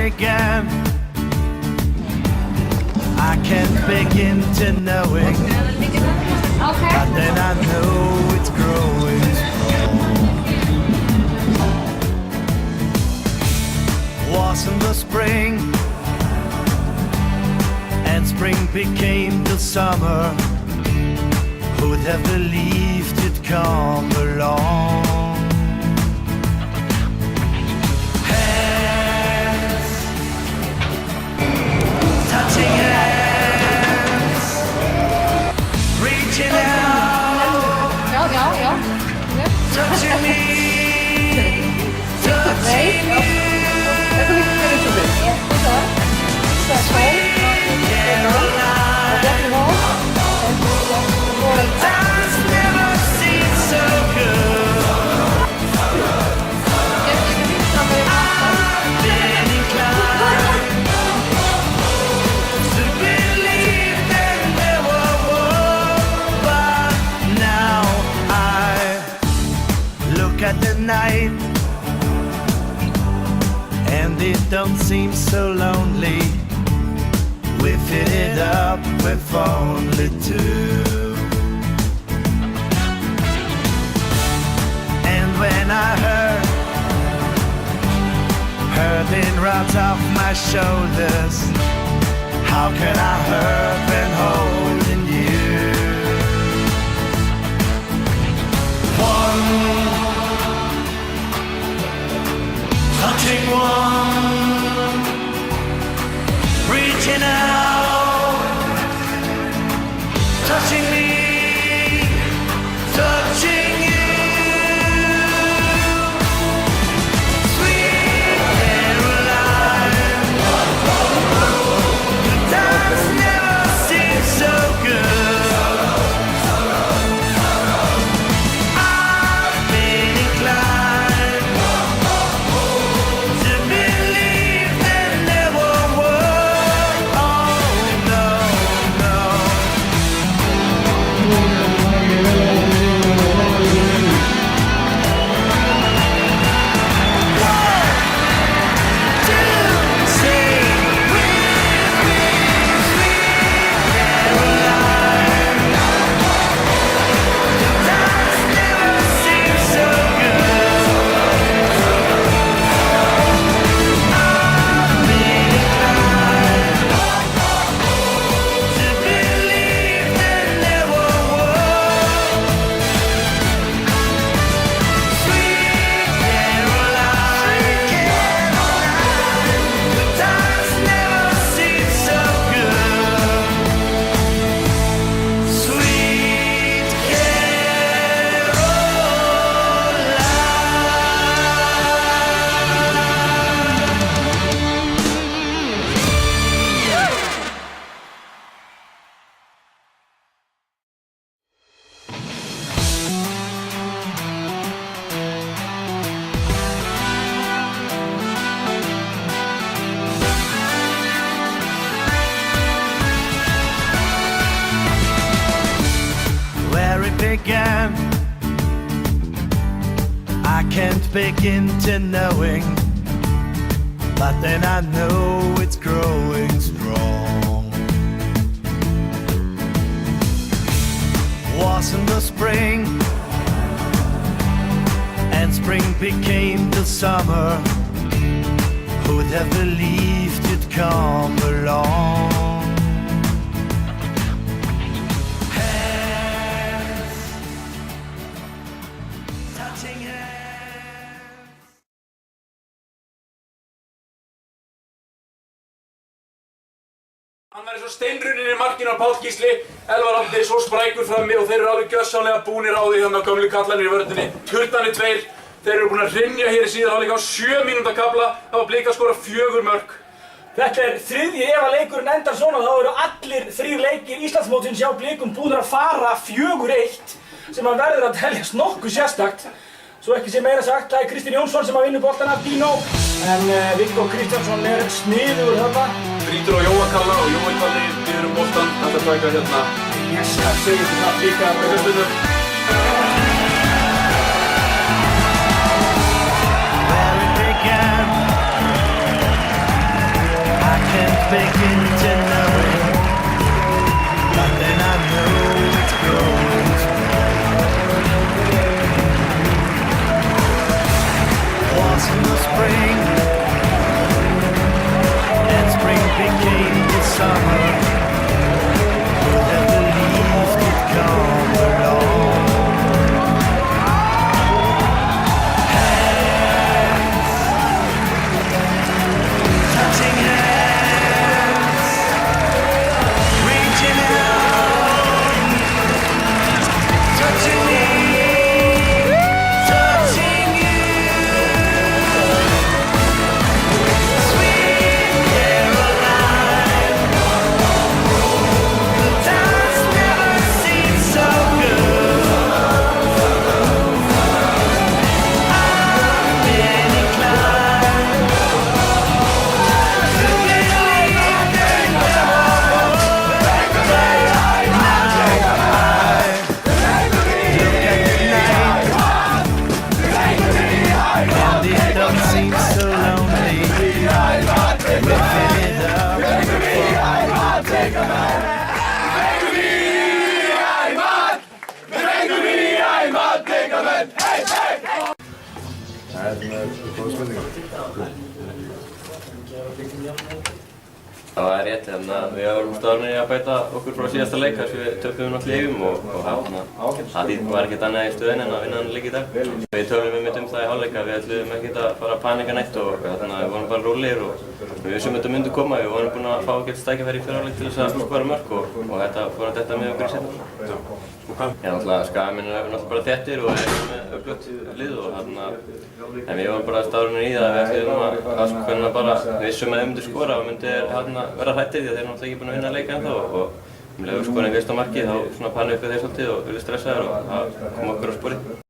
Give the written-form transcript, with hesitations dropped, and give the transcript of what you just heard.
began, I can't begin to knowing, but then I know it's growing strong. Wasn't the spring, and spring became the summer. Who'd have believed it'd come along? Hands, touching hands, reaching out, touching me, touching you. Sweet Caroline, the times never seem so good. I've been inclined to believe that there were more, but now I look at the night and it don't seem so lonely. We fit it up with only two. And when I heard hurting right off my shoulders, how can I hurt when holding you? One, touching one, reaching out, touching me, touching you. Sweet Caroline, the times never seem so good. I've been inclined to believe that there were words. Oh no, no. Where it began, I can't begin to knowing, but then I know it's growing strong. Wasn't the spring, and spring became the summer. Who'd have believed it'd come along? Hands, touching hands. Hann var eins og steinrunninn í markinu á Páll Gísli. Elvar Árni er svo sprækur frammi og þeir eru alveg gjörsamlega búnir á því þannig að gömlu kallarnir í vörninni. Turnarnir tveir. Þeir eru búin að hrynja hér í síðan hálfleik á 7 mínúta kafla. Það var Blika að skora 4 mörk. Þetta þriðji, ef að leikurinn endar svona þá eru allir 3 leikir Íslandsmótsins hjá Blikum búnir að fara 4-1 sem að verður að teljast nokkuð sérstakt. Svo ekki sé meira sagt, það Kristinn Jónsson sem að vinna boltana af Dino. En Viggo Kristjánsson sniðugur þarna. Brýtur á Jóa Kalla og Jói Kalli niður boltan. Þetta taka hérna. Yes, það segir þetta líka. begin to knowing, but then I know it's growing strong. Was in the spring, and spring became the summer. Would have believed it come along. Touching hands, reaching out, touching me, touching you. Sweet Caroline, the times never seem so good. I've been inclined to believe in love. Look at the night, and it don't seem so lonely. Lifting it Það var rétt, við vorum staðnir í að bæta okkur frá síðasta leik þar sem við töpum náttúrulega yfum og það var ekkert annað í stöðunni en að vinna hann leik í dag. Við tölum það í hálfleika, við ætlum ekkert að fara að panika neitt og við vorum bara rólegir og við vissum þetta myndi koma. Við vorum búin að fá ekkert stækifæri í fyrra hálfleik til þess að skora mörk og þetta fór að detta með okkur í seinna. Skagamenn eru náttúrulega bara þéttir og erum með öflugt lið og en við vorum bara staðrunir í það að við ætlum að bara við vissum að þeir myndu skora og myndu vera hrættir því að þeir náttúrulega ekki búin að vinna leika ennþá og um leið við skorum fyrsta markið þá pannuðu þeir svolítið og urðu stressaðir og það kom okkur á sporið.